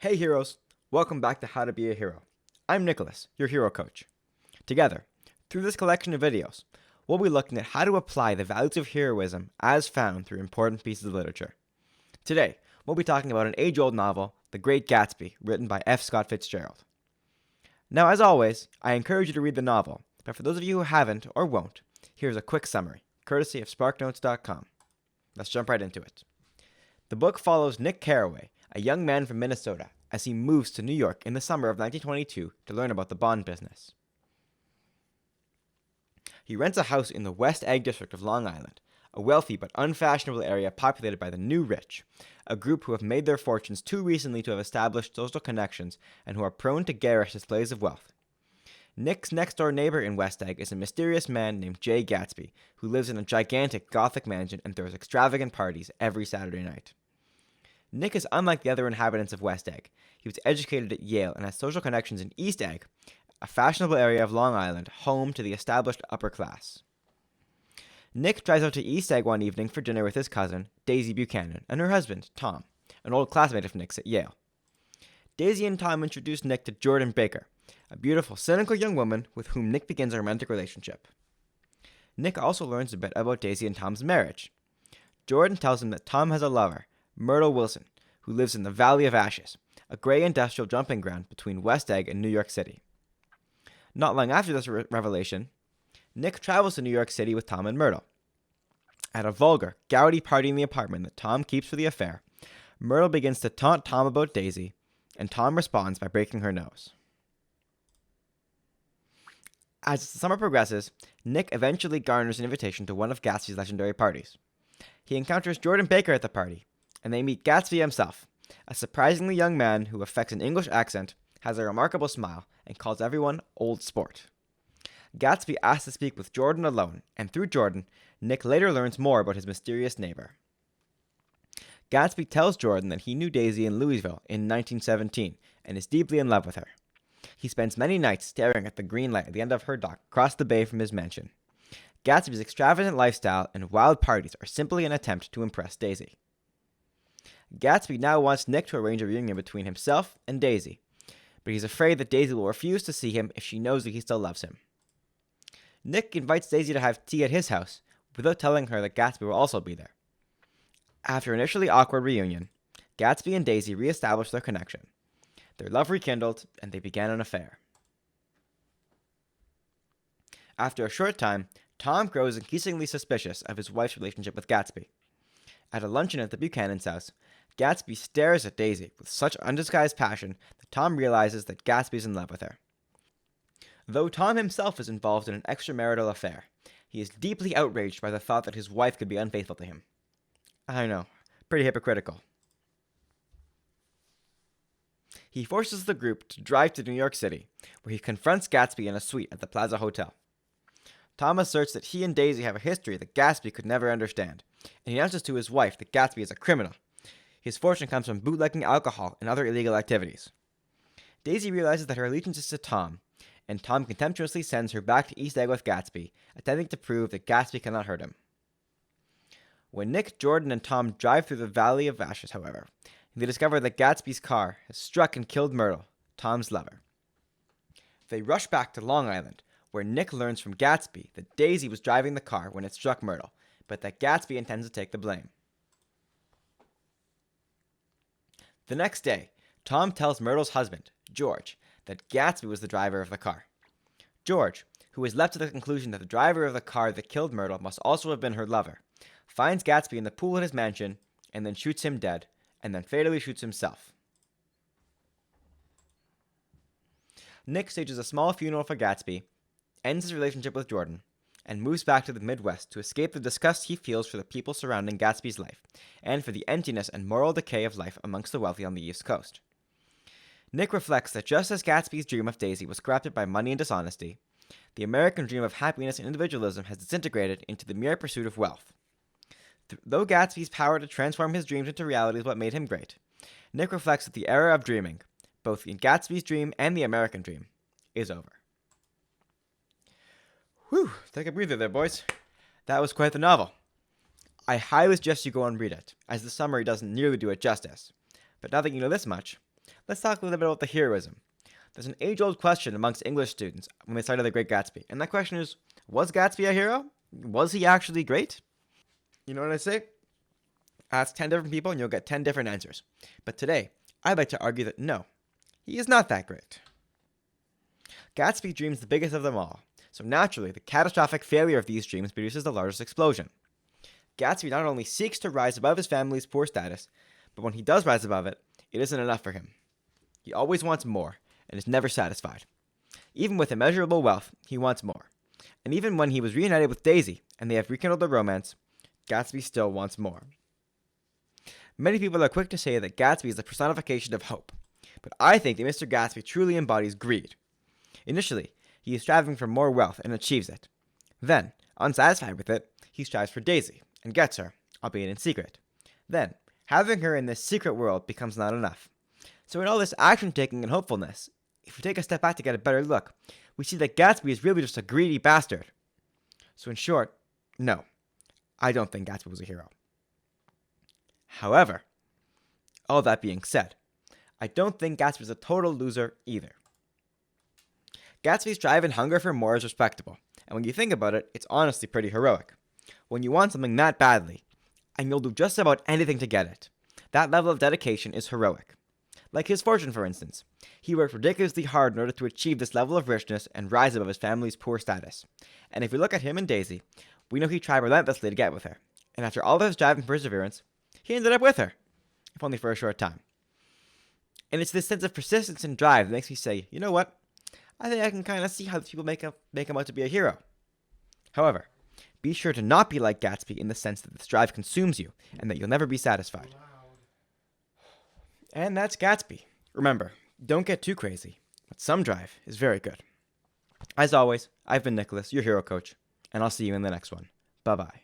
Hey heroes, welcome back to How to Be a Hero. I'm Nicholas, your hero coach. Together, through this collection of videos, we'll be looking at how to apply the values of heroism as found through important pieces of literature. Today, we'll be talking about an age-old novel, The Great Gatsby, written by F. Scott Fitzgerald. Now, as always, I encourage you to read the novel, but for those of you who haven't or won't, here's a quick summary, courtesy of SparkNotes.com. Let's jump right into it. The book follows Nick Carraway, a young man from Minnesota, as he moves to New York in the summer of 1922 to learn about the bond business. He rents a house in the West Egg district of Long Island, a wealthy but unfashionable area populated by the new rich, a group who have made their fortunes too recently to have established social connections and who are prone to garish displays of wealth. Nick's next-door neighbor in West Egg is a mysterious man named J. Gatsby, who lives in a gigantic Gothic mansion and throws extravagant parties every Saturday night. Nick is unlike the other inhabitants of West Egg. He was educated at Yale and has social connections in East Egg, a fashionable area of Long Island, home to the established upper class. Nick drives out to East Egg one evening for dinner with his cousin, Daisy Buchanan, and her husband, Tom, an old classmate of Nick's at Yale. Daisy and Tom introduce Nick to Jordan Baker, a beautiful, cynical young woman with whom Nick begins a romantic relationship. Nick also learns a bit about Daisy and Tom's marriage. Jordan tells him that Tom has a lover, Myrtle Wilson, who lives in the Valley of Ashes, a gray industrial jumping ground between West Egg and New York City. Not long after this revelation, Nick travels to New York City with Tom and Myrtle. At a vulgar, gaudy party in the apartment that Tom keeps for the affair, Myrtle begins to taunt Tom about Daisy, and Tom responds by breaking her nose. As the summer progresses, Nick eventually garners an invitation to one of Gatsby's legendary parties. He encounters Jordan Baker at the party, and they meet Gatsby himself, a surprisingly young man who affects an English accent, has a remarkable smile, and calls everyone old sport. Gatsby asks to speak with Jordan alone, and through Jordan, Nick later learns more about his mysterious neighbor. Gatsby tells Jordan that he knew Daisy in Louisville in 1917 and is deeply in love with her. He spends many nights staring at the green light at the end of her dock across the bay from his mansion. Gatsby's extravagant lifestyle and wild parties are simply an attempt to impress Daisy. Gatsby now wants Nick to arrange a reunion between himself and Daisy, but he's afraid that Daisy will refuse to see him if she knows that he still loves him. Nick invites Daisy to have tea at his house, without telling her that Gatsby will also be there. After an initially awkward reunion, Gatsby and Daisy re-establish their connection. Their love rekindled, and they began an affair. After a short time, Tom grows increasingly suspicious of his wife's relationship with Gatsby. At a luncheon at the Buchanan's house, Gatsby stares at Daisy with such undisguised passion that Tom realizes that Gatsby's in love with her. Though Tom himself is involved in an extramarital affair, he is deeply outraged by the thought that his wife could be unfaithful to him. I know, pretty hypocritical. He forces the group to drive to New York City, where he confronts Gatsby in a suite at the Plaza Hotel. Tom asserts that he and Daisy have a history that Gatsby could never understand, and he announces to his wife that Gatsby is a criminal. His fortune comes from bootlegging alcohol and other illegal activities. Daisy realizes that her allegiance is to Tom, and Tom contemptuously sends her back to East Egg with Gatsby, attempting to prove that Gatsby cannot hurt him. When Nick, Jordan, and Tom drive through the Valley of Ashes, however, they discover that Gatsby's car has struck and killed Myrtle, Tom's lover. They rush back to Long Island, where Nick learns from Gatsby that Daisy was driving the car when it struck Myrtle, but that Gatsby intends to take the blame. The next day, Tom tells Myrtle's husband, George, that Gatsby was the driver of the car. George, who is left to the conclusion that the driver of the car that killed Myrtle must also have been her lover, finds Gatsby in the pool at his mansion, and then shoots him dead, and then fatally shoots himself. Nick stages a small funeral for Gatsby, ends his relationship with Jordan, and moves back to the Midwest to escape the disgust he feels for the people surrounding Gatsby's life, and for the emptiness and moral decay of life amongst the wealthy on the East Coast. Nick reflects that just as Gatsby's dream of Daisy was corrupted by money and dishonesty, the American dream of happiness and individualism has disintegrated into the mere pursuit of wealth. Though Gatsby's power to transform his dreams into reality is what made him great, Nick reflects that the era of dreaming, both in Gatsby's dream and the American dream, is over. Whew, take a breather there, boys. That was quite the novel. I highly suggest you go and read it, as the summary doesn't nearly do it justice. But now that you know this much, let's talk a little bit about the heroism. There's an age-old question amongst English students when they started The Great Gatsby, and that question is, was Gatsby a hero? Was he actually great? You know what I say? Ask 10 different people and you'll get 10 different answers. But today, I'd like to argue that no, he is not that great. Gatsby dreams the biggest of them all, so naturally, the catastrophic failure of these dreams produces the largest explosion. Gatsby not only seeks to rise above his family's poor status, but when he does rise above it, it isn't enough for him. He always wants more, and is never satisfied. Even with immeasurable wealth, he wants more. And even when he was reunited with Daisy, and they have rekindled their romance, Gatsby still wants more. Many people are quick to say that Gatsby is the personification of hope, but I think that Mr. Gatsby truly embodies greed. Initially, he is striving for more wealth and achieves it. Then, unsatisfied with it, he strives for Daisy and gets her, albeit in secret. Then, having her in this secret world becomes not enough. So in all this action-taking and hopefulness, if we take a step back to get a better look, we see that Gatsby is really just a greedy bastard. So in short, no, I don't think Gatsby was a hero. However, all that being said, I don't think Gatsby is a total loser either. Gatsby's drive and hunger for more is respectable, and when you think about it, it's honestly pretty heroic. When you want something that badly, and you'll do just about anything to get it, that level of dedication is heroic. Like his fortune, for instance. He worked ridiculously hard in order to achieve this level of richness and rise above his family's poor status. And if we look at him and Daisy, we know he tried relentlessly to get with her. And after all of his drive and perseverance, he ended up with her, if only for a short time. And it's this sense of persistence and drive that makes me say, you know what? I think I can kind of see how people make him out to be a hero. However, be sure to not be like Gatsby in the sense that this drive consumes you and that you'll never be satisfied. And that's Gatsby. Remember, don't get too crazy, but some drive is very good. As always, I've been Nicholas, your hero coach, and I'll see you in the next one. Bye-bye.